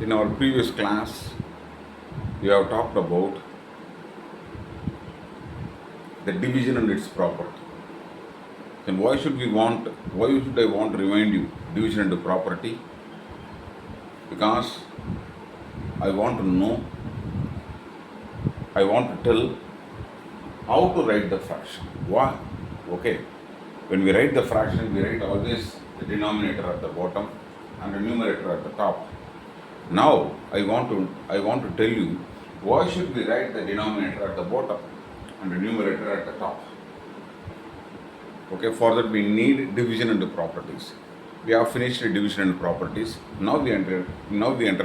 In our previous class, we have talked about the division and its property. Then why should I want to remind you division into property? Because I want to know, I want to tell how to write the fraction. Why? Okay. When we write the fraction, we write always the denominator at the bottom and the numerator at the top. Now I want to tell you why should we write the denominator at the bottom and the numerator at the top. Okay, for that we need division into properties. We have finished the division into properties. Now we enter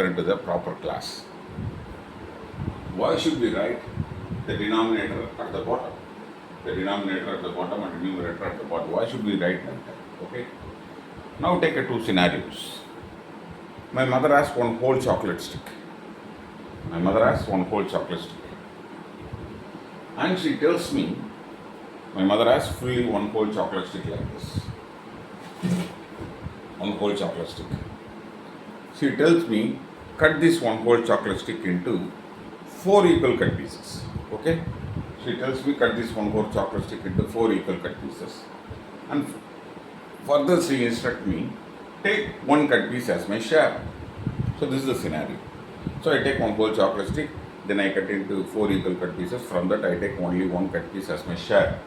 into the proper class. Why should we write the denominator at the bottom? The denominator at the bottom and the numerator at the bottom. Why should we write like that? Okay. Now take two scenarios. My mother has one whole chocolate stick. And she tells me, my mother has fully one whole chocolate stick like this. One whole chocolate stick. She tells me, cut this one whole chocolate stick into 4 equal cut pieces. Okay? She tells me, cut this one whole chocolate stick into 4 equal cut pieces. And further she instructs me, take one cut piece as my share. So this is the scenario. So I take one whole chocolate stick, then I cut into 4 equal cut pieces. From that I take only one cut piece as my share.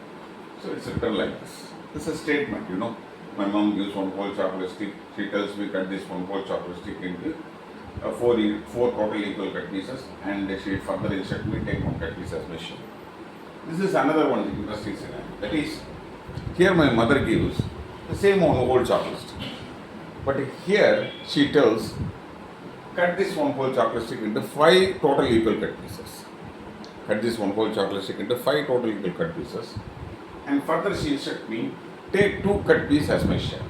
So it's written like this. This is a statement, My mom gives one whole chocolate stick. She tells me cut this one whole chocolate stick into 4 total equal cut pieces, and she further instructs me take one cut piece as my share. This is another one interesting scenario. That is, here my mother gives the same one whole chocolate stick. But here she tells, cut this one whole chocolate stick into 5 total equal cut pieces. Cut this one whole chocolate stick into 5 total equal cut pieces. And further she instructs me, take 2 cut pieces as my share.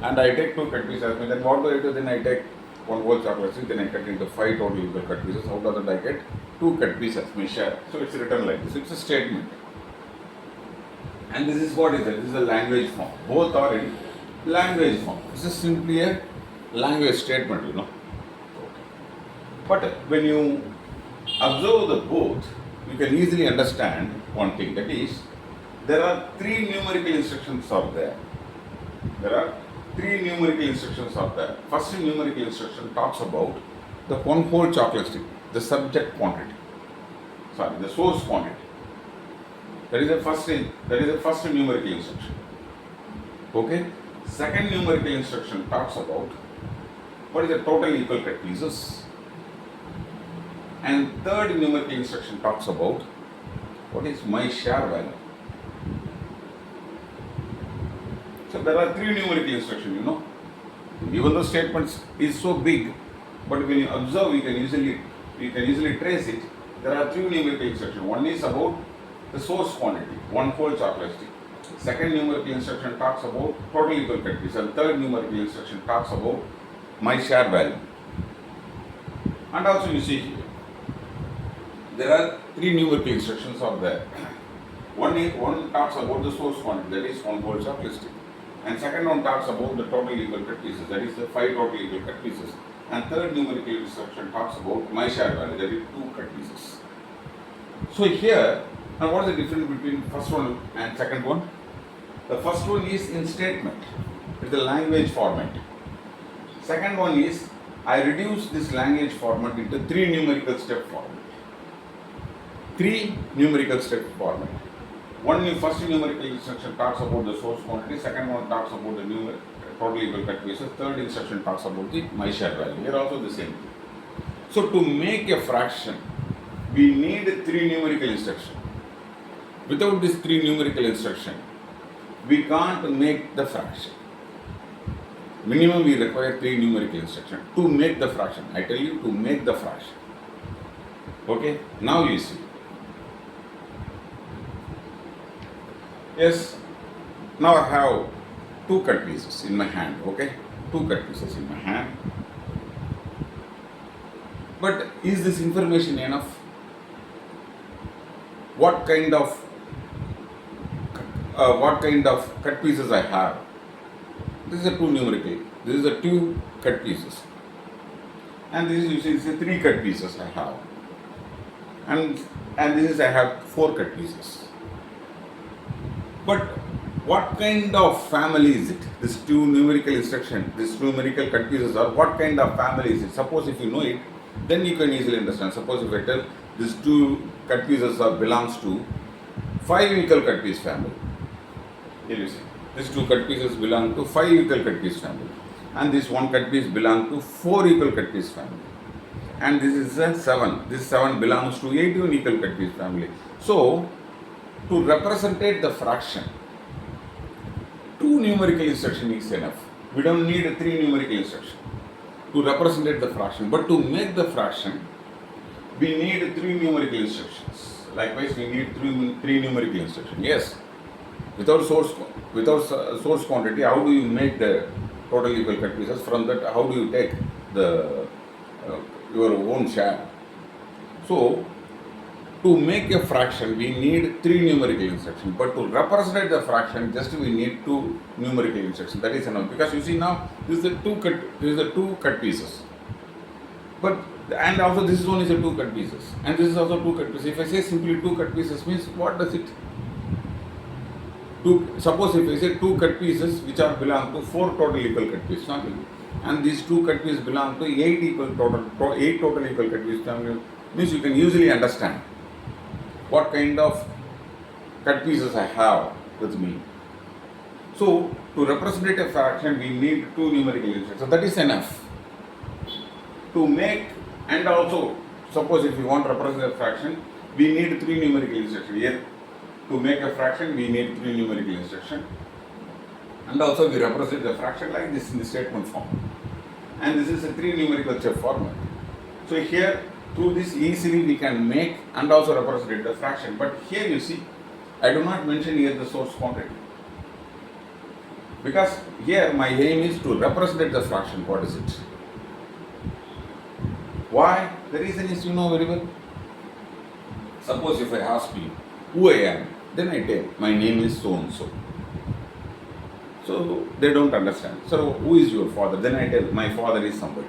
And I take 2 cut pieces as my share. Then what do I do? Then I take one whole chocolate stick, then I cut into 5 total equal cut pieces. Out of that I get 2 cut pieces as my share. So it's written like this. It's a statement. And this is what is it? This is a language form. Both are in language form. This is simply a language statement, Okay. But when you observe the both, you can easily understand one thing. That is, there are 3 numerical instructions are there. First numerical instruction talks about the one whole chocolate stick, the subject quantity. The source quantity. That is the first numerical instruction. Okay? Second numerical instruction talks about what is the total equal cut pieces. And third numerical instruction talks about what is my share value. So there are 3 numerical instructions, Even though statements is so big, but when you observe, you can easily trace it. There are 3 numerical instructions. One is about the source quantity, one whole chocolate stick. Second numerical instruction talks about total equal cut piece, and third numerical instruction talks about my share value. And also you see here, there are 3 numerical instructions are there. One talks about the source quantity, that is one whole chocolate stick. And second one talks about the total equal cut pieces, that is the 5 total equal cut pieces. And third numerical instruction talks about my share value, that is 2 cut pieces. So here, now what is the difference between first one and second one? The first one is in statement, it's the language format. Second one is, I reduce this language format into 3 numerical step format. 3 numerical step format. First numerical instruction talks about the source quantity, second one talks about the total equal cut pieces, third instruction talks about the my share value. Here also the same. So to make a fraction, we need 3 numerical instruction. Without this 3 numerical instruction, we can't make the fraction. Minimum we require 3 numerical instruction to make the fraction. I tell you, to make the fraction. Okay, now you see. Yes, now I have 2 cut pieces in my hand, okay? 2 cut pieces in my hand. But is this information enough? What kind of cut pieces I have? This is a 2 numerical. This is a 2 cut pieces. And this is, you see, it's a 3 cut pieces I have. And this is, I have 4 cut pieces. But what kind of family is it? This 2 numerical instruction, this numerical cut pieces are, what kind of family is it? Suppose if you know it, then you can easily understand. Suppose if I tell these 2 cut pieces are belongs to 5 equal cut piece family. Here you see, these 2 cut pieces belong to 5 equal cut piece family, and this 1 cut piece belong to 4 equal cut piece family, and this is a 7. This 7 belongs to 81 equal cut piece family. So, to represent the fraction, 2 numerical instruction is enough. We don't need a 3 numerical instruction to represent the fraction. But to make the fraction, we need 3 numerical instructions. Likewise, we need 3 numerical instructions. Yes, without source quantity, how do you make the total equal cut pieces? From that, how do you take the your own share? So, to make a fraction, we need 3 numerical instructions. But to represent the fraction, just we need 2 numerical instructions. That is enough. Because you see now, this is the 2 cut pieces. But and also this is only the 2 cut pieces, and this is also 2 cut pieces. If I say simply 2 cut pieces, means what does it? Suppose if I say 2 cut pieces which are belong to 4 total equal cut pieces, not equal, and these 2 cut pieces belong to 8 total equal cut pieces, means you can usually understand what kind of cut pieces I have with me. So to represent a fraction, we need 2 numerical instructions. So that is enough to make. And also, suppose if you want to represent a fraction, we need 3 numerical instructions. Here, to make a fraction, we need 3 numerical instructions. And also, we represent the fraction like this in the statement form. And this is a 3 numerical step format. So here, through this easily we can make and also represent the fraction. But here you see, I do not mention here the source quantity, because here my aim is to represent the fraction. What is it? Why? The reason is, you know very well. Suppose if I ask you who I am, then I tell my name is so and so. So they don't understand. So who is your father? Then I tell my father is somebody.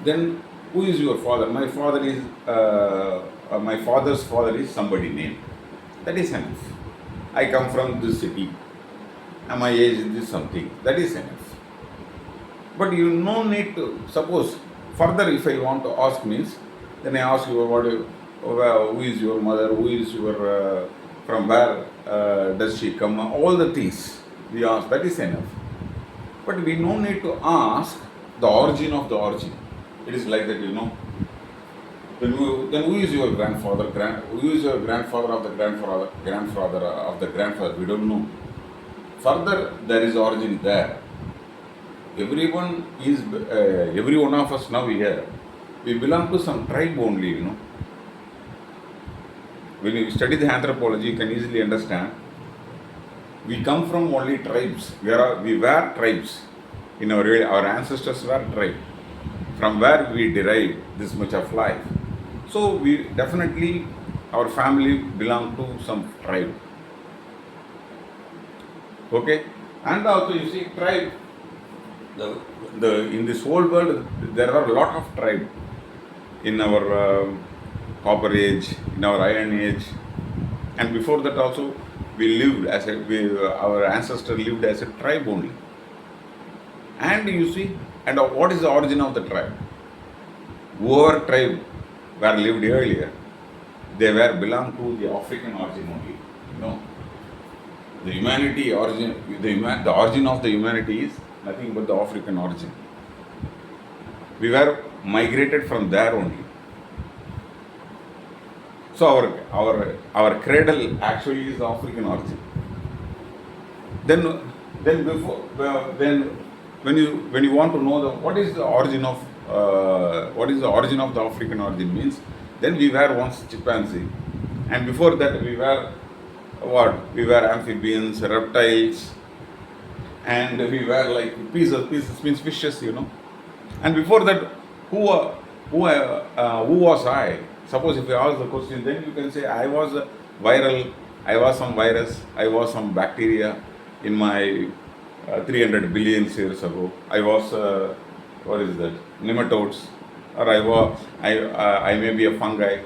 Then who is your father? My father is my father's father is somebody name. That is enough. I come from this city, and my age is this something. That is enough. But you no need to, suppose further if I want to ask means, then I ask you who is your mother, who is your, from where does she come, all the things we ask, that is enough. But we no need to ask the origin of the origin. It is like that, you know. Then who is your grandfather, who is your grandfather of the grandfather of the grandfather, we don't know. Further, there is origin there. Every one of us now here, we belong to some tribe only, you know. When you study the anthropology, you can easily understand. We come from only tribes. We were tribes. Our ancestors were tribe. From where we derive this much of life. So we definitely, our family belong to some tribe. Okay? And also you see tribe, in this whole world there are a lot of tribe. In our copper age, in our iron age, and before that also we lived as our ancestors lived as a tribe only. And you see, and what is the origin of the tribe? Whoever tribe were lived earlier, they belong to the African origin only. You know, the humanity origin, the origin of the humanity is nothing but the African origin. We were migrated from there only. So our cradle actually is African origin. Then when you want to know what is the origin of the African origin means, then we were once chimpanzee, and before that we were what? We were amphibians, reptiles, and we were like pieces means fishes, you know. And before that, who was I? Suppose if you ask the question, then you can say I was viral, I was some virus, I was some bacteria in my 300 billion years ago. I was what is that, nematodes, or I may be a fungi,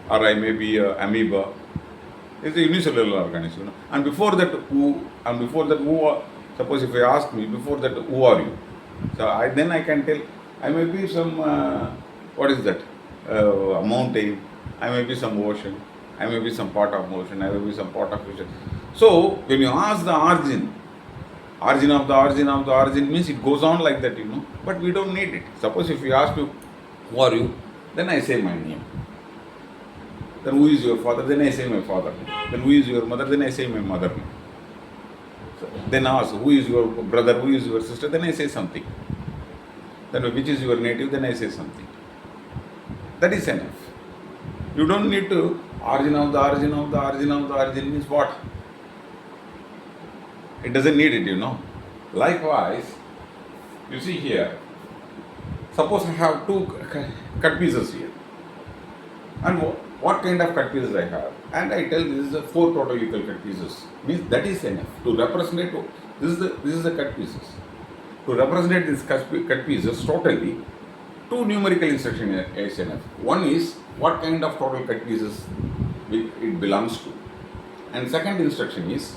or I may be a amoeba. It's a unicellular organism, And before that, suppose if you ask me before that, who are you? So then I can tell, I may be some, what is that, a mountain, I may be some ocean, I may be some part of ocean, I may be some part of ocean. So when you ask the origin of the origin means it goes on like that, But we don't need it. Suppose if you ask me, who are you? Then I say my name. Then who is your father? Then I say my father. Then who is your mother? Then I say my mother. So then ask, who is your brother? Who is your sister? Then I say something. Then which is your native? Then I say something. That is enough. You don't need to origin means what? It doesn't need it, Likewise, you see here, suppose I have two cut pieces here. And what kind of cut pieces I have? And I tell this is a 4 total equal cut pieces. Means that is enough to represent. This is the cut pieces. To represent these cut pieces totally, 2 numerical instructions is enough. One is what kind of total cut pieces it belongs to, and second instruction is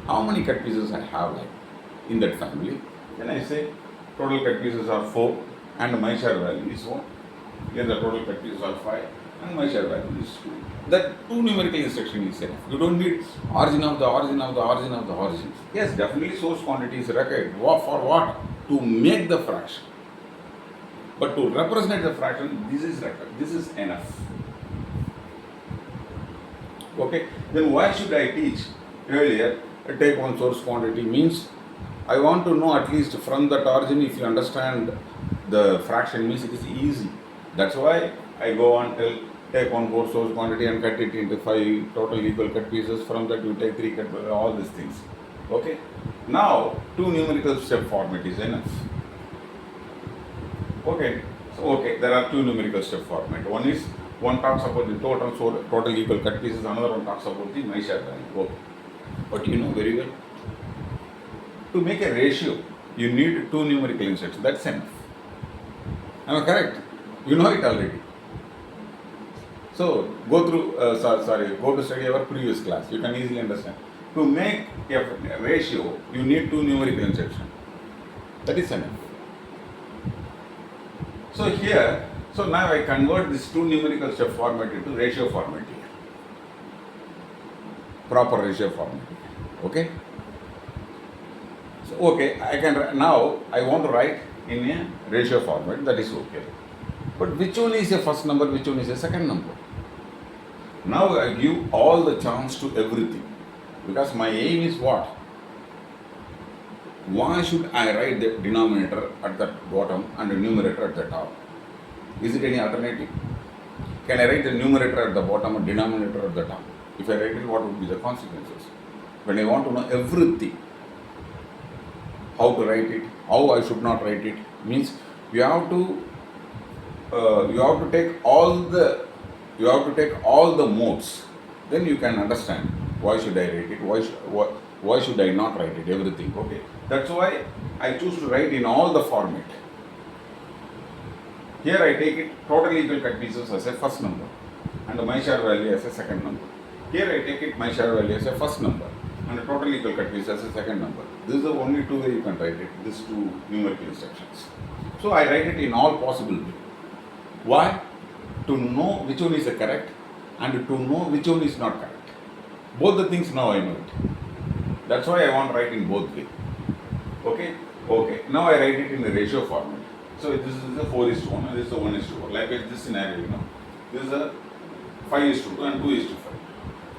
how many cut pieces I have in that family. Then I say total cut pieces are 4 and my share value is 1. Here the total cut pieces are 5 and my share value is 2. That 2 numerical instruction is enough. You don't need origin of the origin. Yes, definitely source quantity is required. For what? To make the fraction. But to represent the fraction, this is required. This is enough. Okay? Then why should I teach earlier? Take one source quantity means I want to know at least from that origin. If you understand the fraction means it is easy. That's why I go on till take one source quantity and cut it into 5 total equal cut pieces. From that you take 3 cut, all these things. Okay? Now 2 numerical step format is enough. Okay? So there are 2 numerical step format. One talks about the total equal cut pieces, another one talks about the my share value. Okay. But you know very well, to make a ratio, you need 2 numerical instructions. That's enough. Am I correct? You know it already. So go to study our previous class. You can easily understand. To make a ratio, you need 2 numerical instructions. That is enough. So now I convert this 2 numerical step format into ratio format here. Proper ratio format. Okay? So now I want to write in a ratio format, that is okay. But which one is a first number, which one is a second number? Now I give all the chance to everything. Because my aim is what? Why should I write the denominator at the bottom and the numerator at the top? Is it any alternative? Can I write the numerator at the bottom and denominator at the top? If I write it, what would be the consequences? When I want to know everything, how to write it, how I should not write it, means you have to take all the modes. Then you can understand why should I write it, why should I not write it, everything. Okay, that's why I choose to write in all the format. Here I take it total equal cut pieces as a first number and my share value as a second number. Here I take it my share value as a first number and the total equal cut piece as a second number. This is the only 2 way you can write it, these 2 numerical instructions. So I write it in all possible ways. Why? To know which one is the correct and to know which one is not correct. Both the things now I know it. That's why I want to write in both ways. Okay? Now I write it in the ratio format. So this is the 4:1 and this is the 1:4. Like this scenario, this is a 5:2 and 2:5.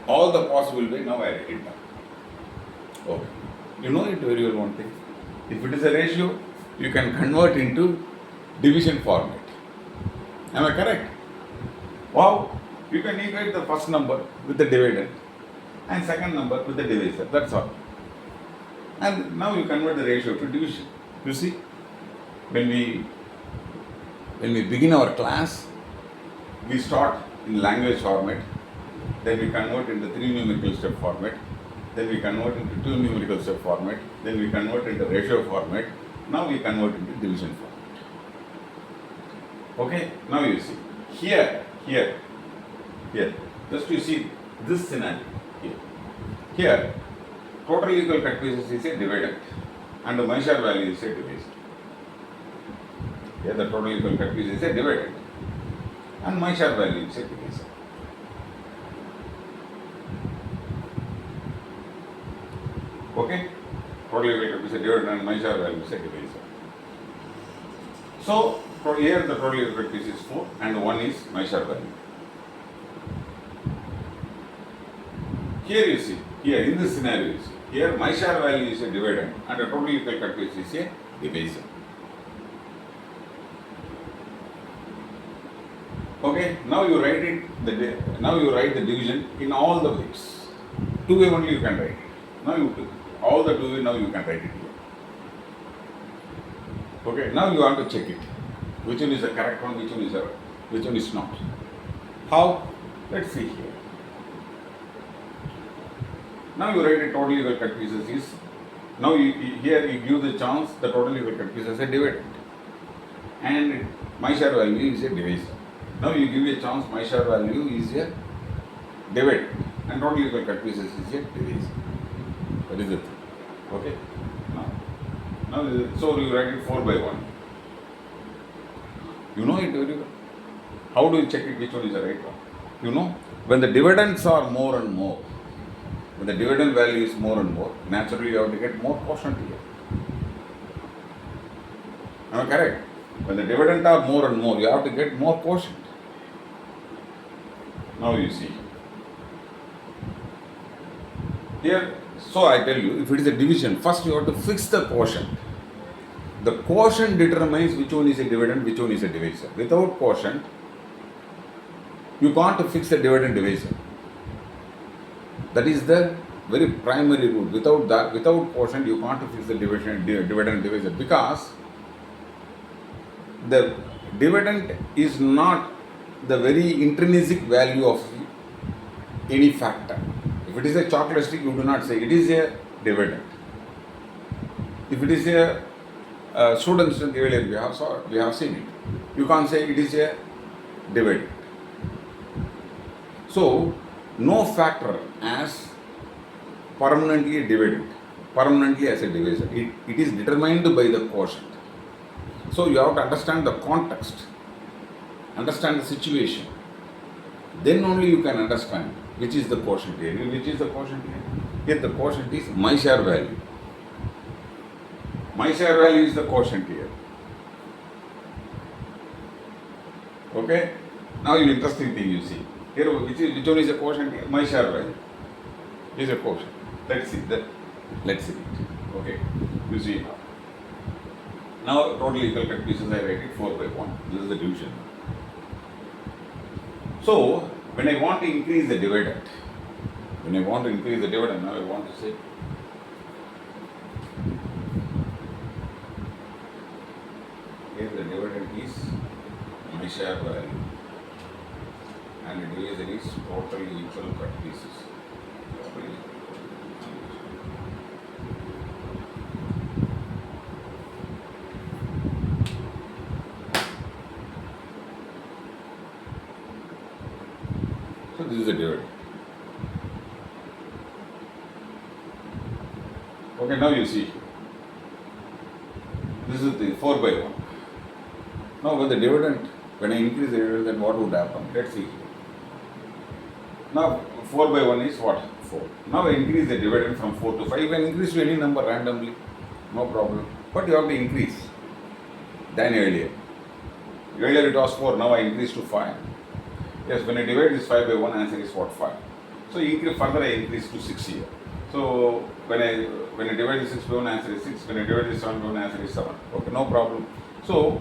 All the possible way, now I write it down. Okay. You know it very well, one thing. If it is a ratio, you can convert into division format. Am I correct? Wow. You can equate the first number with the dividend and second number with the divisor. That's all. And now you convert the ratio to division. You see, when we begin our class, we start in language format, then we convert into 3 numerical step format, then we convert into 2 numerical step format, then we convert into ratio format, now we convert into division format. Okay, now you see. Here, here. Just you see this scenario here. Here, total equal cut pieces is a dividend and the measure value is a divisor. Here the total equal cut piece is a dividend and measure value is a divisor. Okay? Total equal cut piece is a dividend and measure value is a divisor. So, here the total equal cut piece is 4 and 1 is measure value. Here you see, here in this scenario you see, here measure value is a dividend and the total equal cut piece is a divisor. Okay, now you write it. Now you write the division in all the ways. 2 way only you can write it. Now all the 2 way now you can write it here. Okay, now you want to check it. Which one is the correct one? Which one is not? How? Let's see here. Now you write a total equal cut pieces is. Now here you give the chance the total equal cut pieces is a dividend and measure value is a divisor. Now you give a chance measure value is a dividend and total equal cut pieces is a divisor. That is it. Okay. Now so you write it 4 by 1. You know it very well. How do you check it which one is the right one? You know, when the dividends are more and more, when the dividend value is more and more, naturally you have to get more quotient here. Am I correct? When the dividends are more and more, you have to get more quotient. Now you see. Here, so I tell you, if it is a division, first you have to fix the quotient. The quotient determines which one is a dividend, which one is a divisor. Without quotient, you can't fix the dividend divisor. That is the very primary rule. Without quotient, you can't fix the dividend divisor because the dividend is not the very intrinsic value of any factor. If it is a chocolate stick, you do not say it is a dividend. If it is a student earlier we have seen it. You can't say it is a dividend. So no factor as permanently a dividend, permanently as a divisor. It is determined by the quotient. So you have to understand the context, understand the situation. Then only you can understand which is the quotient here. Which is the quotient here? Here the quotient is my share value. My share value is the quotient here. Okay? Now an interesting thing you see. Here which one is the quotient here? My share value is a quotient. Let's see that. Let's see it. Okay. You see now total equal cut pieces I write it 4 by 1. This is the division. So when I want to increase the dividend, now I want to say here the dividend is my share value and the divisor is total equal cut pieces. So this is the dividend. Okay, now you see. This is the 4 by 1. Now when I increase the dividend, then what would happen? Let's see. Now 4 by 1 is what? 4. Now I increase the dividend from 4 to 5. You can increase to any number randomly. No problem. But you have to increase than earlier. Earlier it was 4, now I increase to 5. Yes, when I divide this 5 by 1, answer is what? 5. So further I increase to 6 here. So when I divide this 6 by 1, answer is 6. When I divide this 7 by 1, answer is 7. Okay, no problem. So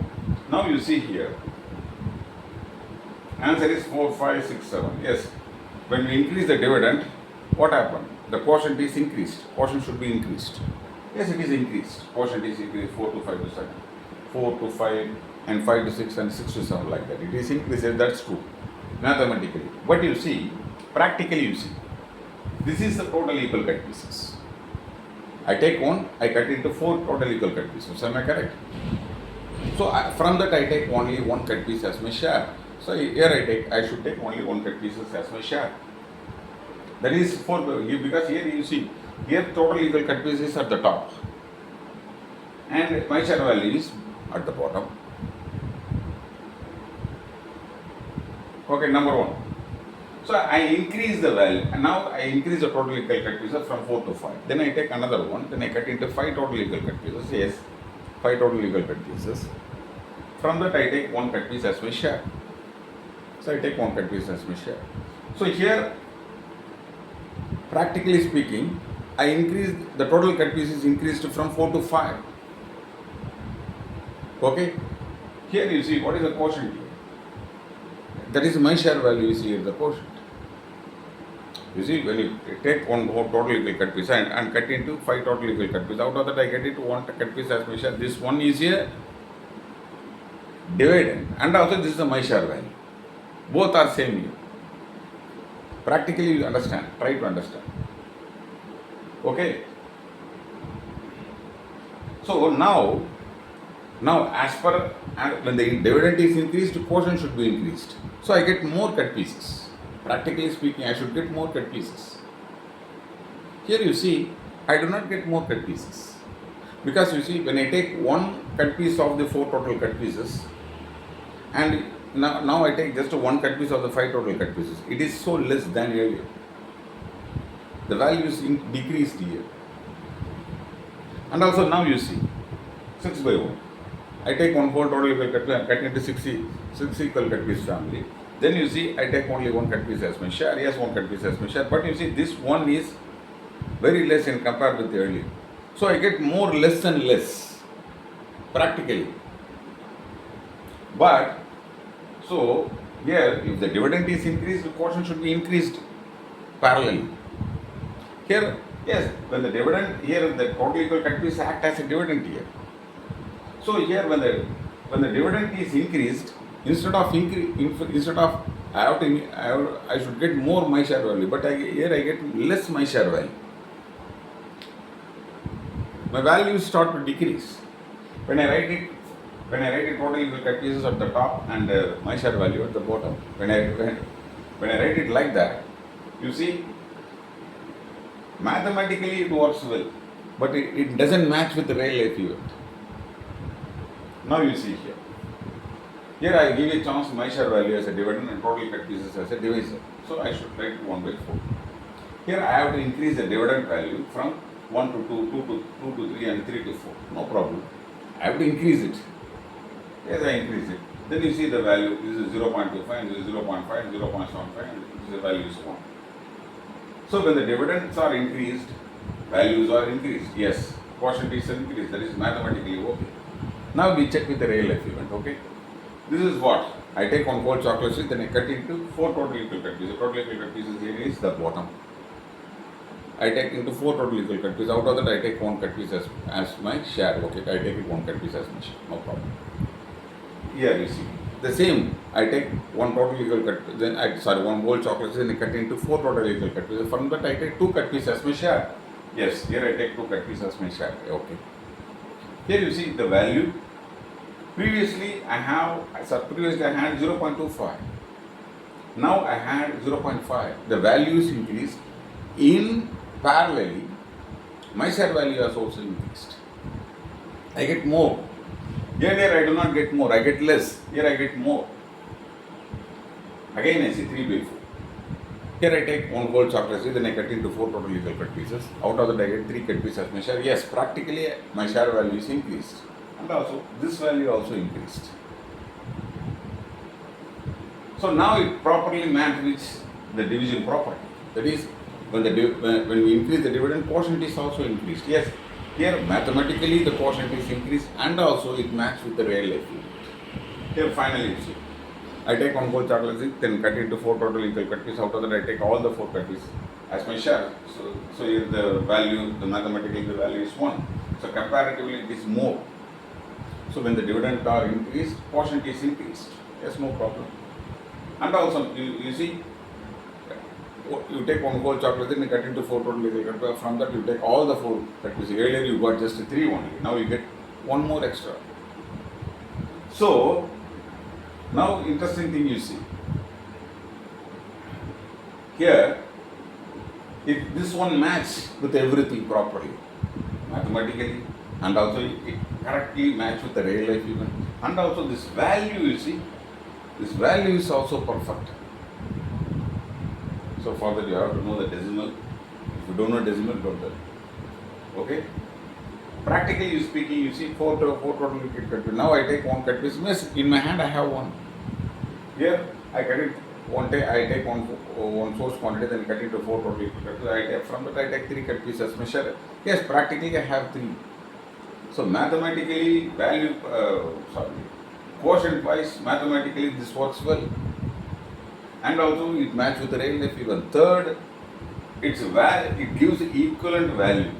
now you see here, answer is 4, 5, 6, 7. Yes, when we increase the dividend, what happened? The quotient is increased. Quotient should be increased. Yes, it is increased. Quotient is increased 4 to 5 to 7. 4 to 5 and 5 to 6 and 6 to 7 like that. It is increased, that's true. Mathematically. But you see, practically you see, this is the total equal cut pieces. I take one, I cut into 4 total equal cut pieces. Am I correct? So from that I take only one cut piece as my share. So here I should take only one cut pieces as my share. That is for because here you see, here total equal cut pieces at the top and my share value is at the bottom. Okay, number one. So I increase the value, and now I increase the total equal cut pieces from 4 to 5. Then I take another one, then I cut into 5 total equal cut pieces. Yes, 5 total equal cut pieces. From that I take one cut piece as my share. So I take one cut piece as my share. So here, practically speaking, I increase the total cut pieces increased from 4 to 5. Okay, here you see what is the quotient here. That is my share value is here the quotient. You see, when you take one total equal cut piece and cut into 5 total equal cut pieces, out of that I get into one cut piece as my share. This one is here dividend, and also this is the my share value. Both are same here. Practically you understand, try to understand. Okay. So now as per when the dividend is increased, quotient should be increased. So I get more cut pieces. Practically speaking, I should get more cut pieces. Here you see, I do not get more cut pieces. Because you see, when I take one cut piece of the 4 total cut pieces, and now I take just one cut piece of the 5 total cut pieces, it is so less than earlier. The value is decreased here. And also now you see, 6 by 1. I take one whole total equal cut piece and cut into 6 equal cut piece family. Then you see, I take only one cut piece as my share. Yes, one cut piece as my share. But you see, this one is very less in compared with the earlier. So I get more less and less, practically. But, so here, if the dividend is increased, the quotient should be increased parallelly. Here, yes, when the dividend, here the total equal cut piece act as a dividend here. So here, when the dividend is increased, instead of I should get more my share value, but here I get less my share value. My values start to decrease. When I write it total equal cut pieces at the top and my share value at the bottom. When I write it like that, you see, mathematically it works well, but it doesn't match with the real life event. Now you see here. Here I give a chance my share value as a dividend and total cut pieces as a divisor. So I should write 1 by 4. Here I have to increase the dividend value from 1 to 2, 2 to 3 and 3 to 4. No problem. I have to increase it. Yes, I increase it. Then you see the value. This is 0.25 and this is 0.5 and 0.75 and the value is 1. So when the dividends are increased, values are increased. Yes, quotient is increased. That is mathematically okay. Now we check with the real life event. Okay. This is what? I take one whole chocolate sheet, then I cut into 4 total equal cut pieces. Total equal cut pieces here is the bottom. I take into 4 total equal cut pieces. Out of that I take one cut piece as my share. Okay, I take it one cut piece as my share. No problem. Here you see. The same. I take one total equal cut, then one whole chocolate sheet, then I cut into 4 total equal cut pieces. From that I take 2 cut pieces as my share. Yes, here I take 2 cut pieces as my share. Okay. Here you see the value. Previously I had 0.25. Now I had 0.5. The value is increased. In parallelly, my share value has also increased. I get more. Here I do not get more. I get less. Here I get more. Again I see 3 by 4. Here I take one whole chocolate, then I cut into 4 total equal cut pieces. Out of that I get 3 cut pieces as my share. Yes, practically my share value is increased. And also this value also increased. So now it properly matches the division property. That is, when we increase the dividend, quotient is also increased. Yes, here mathematically the quotient is increased and also it matches with the real life event. Here finally you see, I take one whole chocolate, then cut into 4 total equal cut pieces. Out of that I take all the 4 cut pieces as my share. So here the value, mathematically the value is 1. So comparatively it is more. So when the dividends are increased, quotient is increased. Yes, no problem. And also you see, you take one whole chocolate, then you cut into 4 total equal cut pieces. From that you take all the 4 cut pieces. Earlier you got just 3 only. Now you get one more extra. So now interesting thing you see here, if this one match with everything properly, mathematically, and also it correctly match with the real life event, and also this value you see, this value is also perfect. So for that you have to know the decimal. If you don't know decimal, don't tell. Okay? Practically speaking, you see four total liquid cut piece. Now I take one cut piece. Means in my hand I have one. Here I cut it one day. I take one source quantity, then cut it to four total liquid cut pieces. I take from that I take three cut pieces. Measure. Yes, practically I have three. So mathematically value, quotient wise, mathematically this works well, and also it matches with the real life even. Third, it gives equivalent value.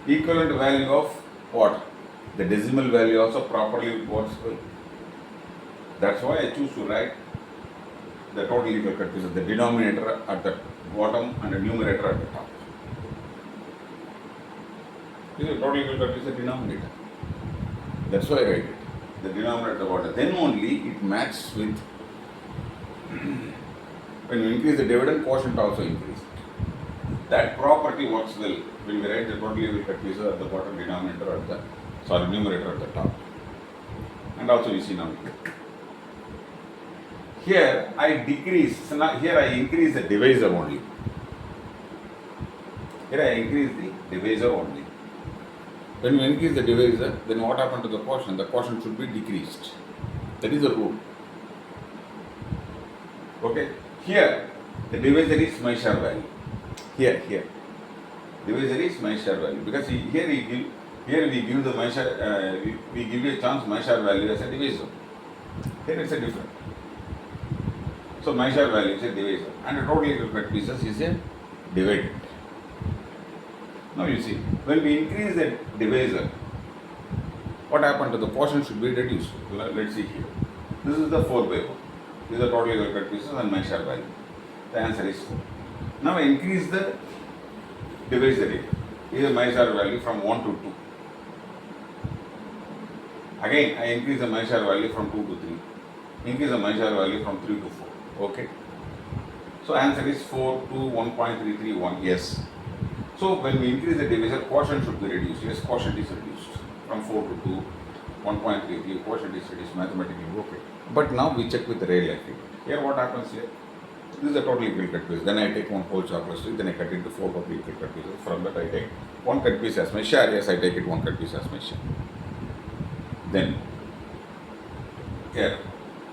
Equivalent value of what? The decimal value also properly works well. That's why I choose to write the total equal cut pieces, the denominator at the bottom and the numerator at the top. This is total equal cut piece, the denominator. That's why I write it. The denominator at the bottom. Then only it matches with when you increase the dividend, quotient also increases. That property works well when we write the total equal cut pieces at the bottom, denominator at the numerator at the top. And also you see now here I decrease, so now here I increase the divisor only. Here I increase the divisor only. When we increase the divisor, then what happened to the quotient? The quotient should be decreased. That is the rule. Okay. Here the divisor is my share value. Here divisor is my share value, because here we give the my share, we give you a chance my share value as a divisor. Here it's a different. So my share value is a divisor, and the total equal cut pieces is a dividend. Now you see, when we increase the divisor, what happened to the quotient should be reduced. Let's see here. This is the 4 by 4. These are total equal cut pieces and my share value. The answer is 4. Now I increase the divisor here. Here my share value from 1 to 2. Again I increase the my share value from 2 to 3. Increase the my share value from 3 to 4. Okay. So answer is 4 to 1.331. Yes. So when we increase the divisor, quotient should be reduced. Yes, quotient is reduced from 4 to 2, 1.33. Quotient is reduced mathematically. Okay. But now we check with the real life. Here what happens here? This is a total equal cut piece. Then I take one whole chocolate stick. Then I cut it into 4 total equal cut pieces. From that I take one cut piece as my share. Yes, I take it one cut piece as my share. Then here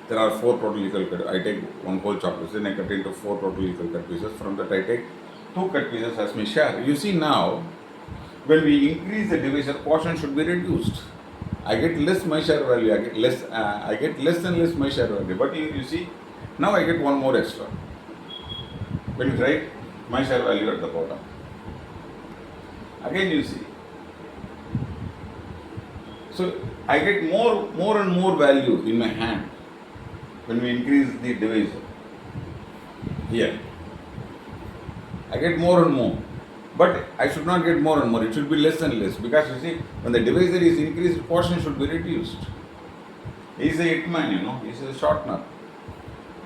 there are 4 total equal cut. I take one whole chocolate. Then I cut into 4 total equal cut pieces. From that I take 2 cut pieces as my share. You see now, when we increase the divisor, quotient should be reduced. I get less my share value. I get less than less my share value. But you see, now I get one more extra. When you write my share value at the bottom, again you see. So I get more and more value in my hand when we increase the divisor. Here I get more and more, but I should not get more and more. It should be less and less, because you see, when the divisor is increased, quotient should be reduced. He is a hitman, he is a shortener.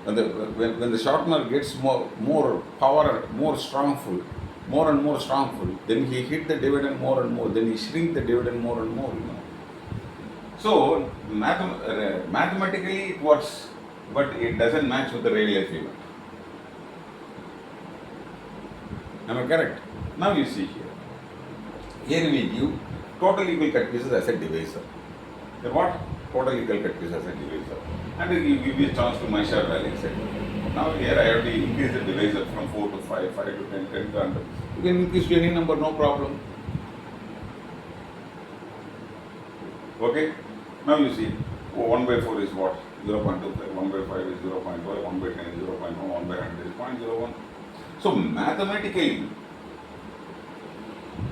When the shortener gets more power, more strongful, then he hit the dividend more and more. Then he shrink the dividend more and more. So mathematically it works, but it doesn't match with the real life event. Am I correct? Now you see here. Here we give total equal cut pieces as a divisor. The what? Total equal cut pieces as a divisor. And we give you a chance to my share value, etc. Now here I have to increase the divisor from 4 to 5, 5 to 10, 10 to 100. You can increase to any number, no problem. Okay? Now you see, 1 by 4 is what? 0.25, 1 by 5 is 0.5, 1 by 10 is 0.1, 1 by 100 is 0.01. So mathematically,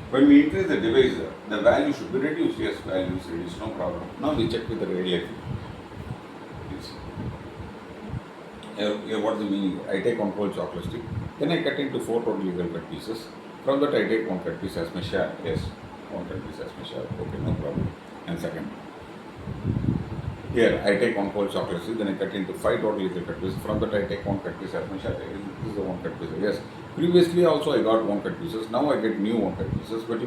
when we increase the divisor, the value should be reduced. Yes, value is reduced, no problem. Now we check with the real life. Here what is the meaning? I take one whole chocolate stick, then I cut into 4 total equal cut pieces. From that I take one cut piece as my share. Yes, one cut piece as my share. Okay, no problem. And second, Here I take one whole chocolate stick, then I cut into 5 total equal cut pieces. From that I take one cut piece as my share. This is the one cut piece. Yes. Previously also I got one cut pieces. Now I get new one cut pieces. But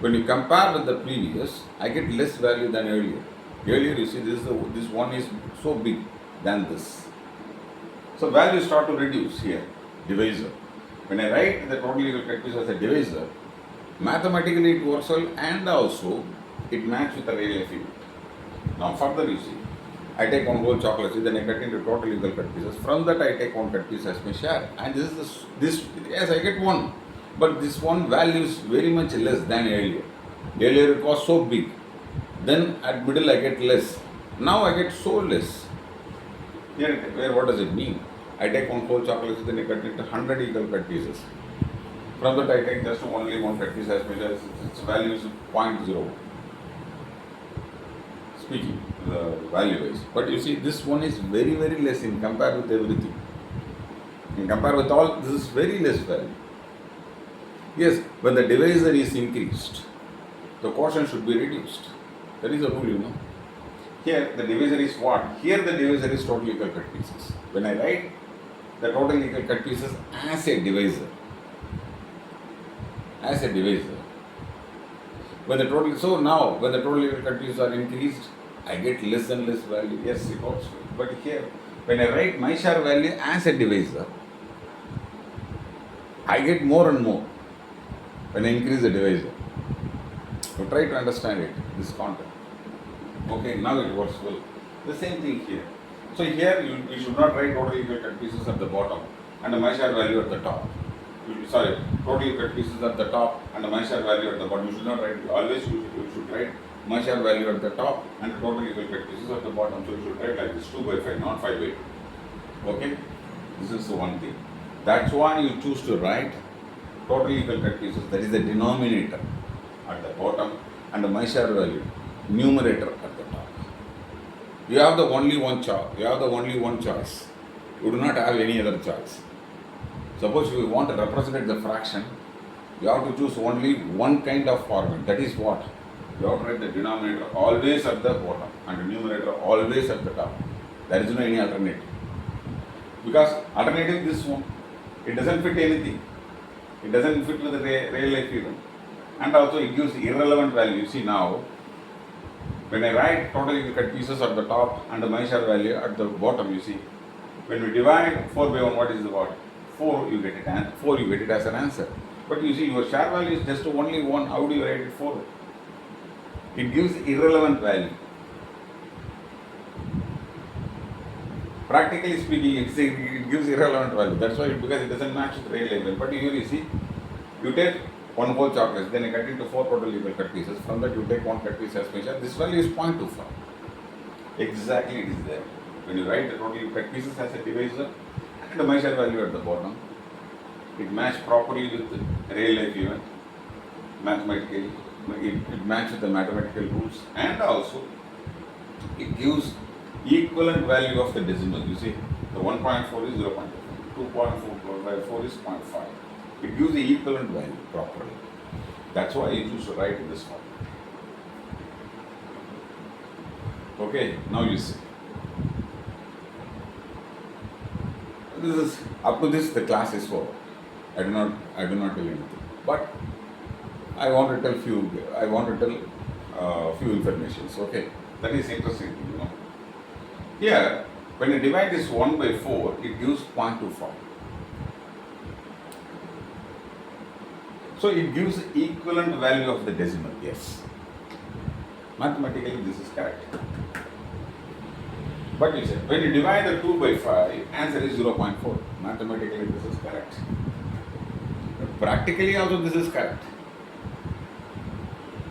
when you compare with the previous, I get less value than earlier. Earlier you see this one is so big than this. So values start to reduce here. Divisor. When I write the total equal cut piece as a divisor, mathematically it works well and also it matches with the real life event. Now further you see, I take one whole chocolate, then I cut into total equal cut pieces. From that I take one cut piece as my share. And this yes I get one. But this one value is very much less than earlier. Earlier it was so big. Then at middle I get less. Now I get so less. Here where what does it mean? I take one whole chocolate, then I cut into 100 equal cut pieces. From that I take just only one cut piece as my share. Its value is 0.01. Speaking the value wise, but you see this one is very less in compared with everything. In compare with all, this is very less value. Yes, when the divisor is increased, the quotient should be reduced. That is a rule, you know. Here the divisor is what? Here the divisor is total equal cut pieces. When I write the total equal cut pieces as a divisor, when the total, so now when the total equal cut pieces are increased, I get less and less value. Yes, it also. But here, when I write my share value as a divisor, I get more and more when I increase the divisor. So try to understand it, this concept. Okay, now it works well. The same thing here. So here you should not write total equal cut pieces at the bottom and the my share value at the top. Sorry, total equal cut pieces at the top and the my share value at the bottom. You should not write, always you should write my share value at the top and the total equal cut pieces at the bottom. So you should write like this 2 by 5, not 5 by 2. Okay? This is the one thing. That's why you choose to write total equal cut pieces, that is the denominator at the bottom and the my share value, numerator at the top. You have the only one choice. You do not have any other choice. Suppose you want to represent the fraction, you have to choose only one kind of format. That is what? You have to write the denominator always at the bottom and the numerator always at the top. There is no any alternative. Because alternative this one, it doesn't fit anything. It doesn't fit with the real life event. And also it gives irrelevant value. You see now, when I write total equal cut pieces at the top and the my share value at the bottom, you see, when we divide 4 by 1, what is the what? 4 you get it as an answer. But you see your share value is just only 1. How do you write it 4? It gives irrelevant value. Practically speaking, it gives irrelevant value. That's why, because it doesn't match with real life. But here you see, you take one whole chocolate, then you cut into 4 total equal cut pieces. From that you take one cut piece as measure. This value is 0.25. Exactly it is there. When you write the total cut pieces as a divisor and the measure value at the bottom, it matches properly with the real life event. Mathematically, it matches with the mathematical rules, and also it gives equivalent value of the decimal. You see, the 1.4 is 0.4, 2.4 is 0.5. It gives the equivalent value properly. That's why you choose to write in this form. Okay, now you see. This is up to this the class is over. I do not tell anything. But I want to tell few informations. Okay, that is interesting, you know. Here, when you divide this 1 by 4, it gives 0.25. So it gives equivalent value of the decimal. Yes, mathematically this is correct. But you said when you divide the 2 by 5, answer is 0.4. Mathematically this is correct. But practically also this is correct.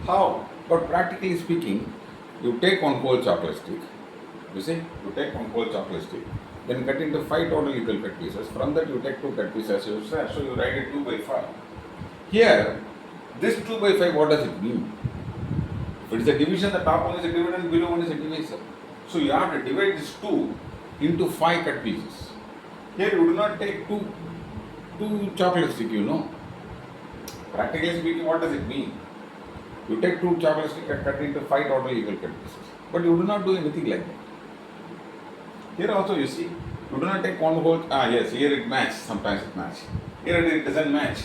How? But practically speaking, you take one whole chocolate stick. You see, you take one whole chocolate stick, then cut into 5 total equal cut pieces. From that you take 2 cut pieces as you said, so you write it 2 by 5. Here, this 2 by 5, what does it mean? If it is a division, the top one is a dividend, below one is a divisor. So you have to divide this 2 into 5 cut pieces. Here you do not take two chocolate stick, you know. Practically speaking, what does it mean? You take 2 chocolate stick and cut into 5 total equal cut pieces. But you do not do anything like that. Here also you see, you do not take one whole, yes, here it matches, sometimes it matches. Here it doesn't match.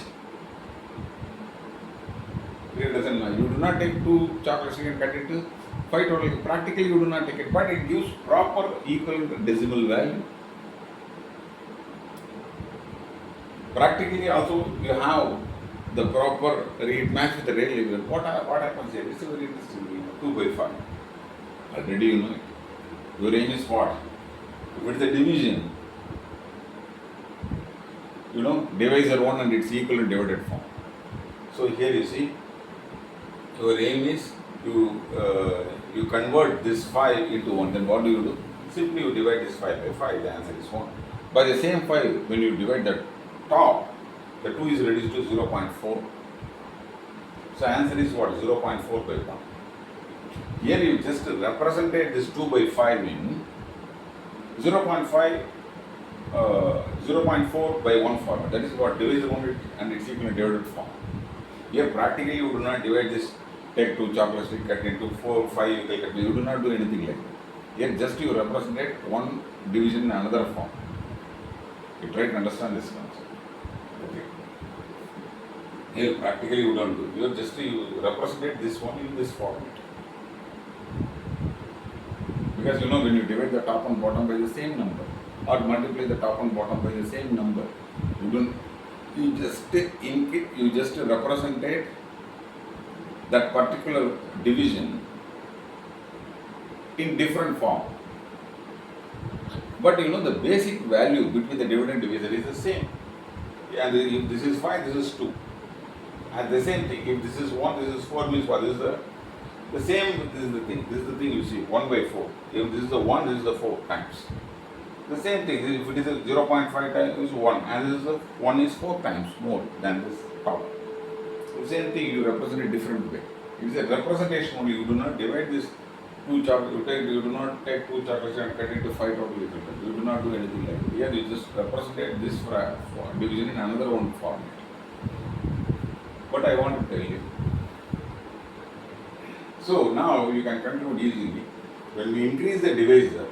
Here it doesn't match. You do not take 2 chocolates and cut it to 5 total. Practically you do not take it, but it gives proper equal decimal value. Practically also you have the proper, it match with the real level. What happens here? This is very interesting. 2 by 5. Already you know it. Your aim is what? If it is a division, divisor 1 and its equal in divided form. So here you see, your aim is you convert this 5 into 1. Then what do? Simply you divide this 5 by 5. The answer is 1. By the same 5, when you divide the top, the 2 is reduced to 0.4. So answer is what? 0.4 by 1. Here you just represented this 2 by 5 in 0.5, 0.4 by 1 format. That is what? Divisor 1 and its equal in divided form. Here practically you do not divide this, take 2 chocolates, cut into 4, 5, you do not do anything like that. Here just you represented one division in another form. You try to understand this concept. Okay. Here practically you don't do. You represented this one in this format. Because when you divide the top and bottom by the same number, or multiply the top and bottom by the same number, you just represented that particular division in different form. But the basic value between the dividend and divisor is the same. And if this is 5, this is 2. And the same thing, if this is 1, this is 4, means what? This is the same, this is the thing. This is the thing you see, 1 by 4. If this is the 1, this is the 4 times. The same thing, if it is a 0.5 times, it is 1. And this is 1 is 4 times more than this top. The same thing, you represent a different way. It is a representation only. You do not divide this 2 chocolates, you do not take 2 chocolates and cut into 5 total equal. You do not do anything like that. Here you just represented this for division in another one format. What I want to tell you. So now you can conclude easily. When we increase the divisor,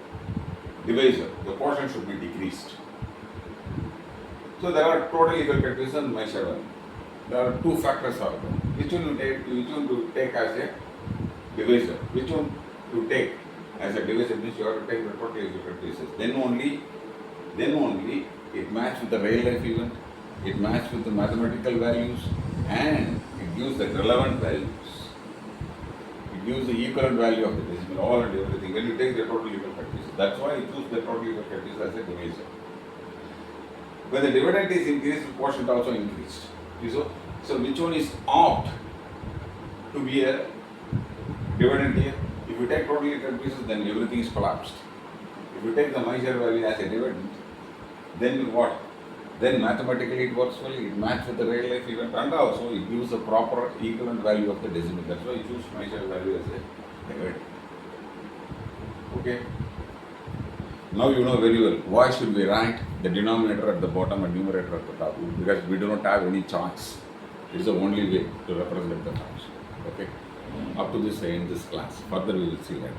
the portion should be decreased. So there are total equal calculations and measure value. There are 2 factors are there. Which one to take as a divisor? Which one to take as a divisor means you have to take the total equal calculations. Then only it matches with the real life event, it matches with the mathematical values, and it gives the relevant values. It gives the equivalent value of the decimal, all and everything. When you take the total equal calculations, that's why you choose the total equal calculations as a divisor. When the dividend is increased, the quotient also increased. So which one is opt to be a dividend here? If you take total equal calculations, then everything is collapsed. If you take the measure value as a dividend, then what? Then mathematically it works well, it matches with the real life event, and also it gives the proper equivalent value of the decimal. That's why you choose measure value as a dividend. Okay? Now you know very well why should we write the denominator at the bottom and numerator at the top, because we do not have any choice. It is the only way to represent the function. Okay? Up to this I end this class. Further we will see later.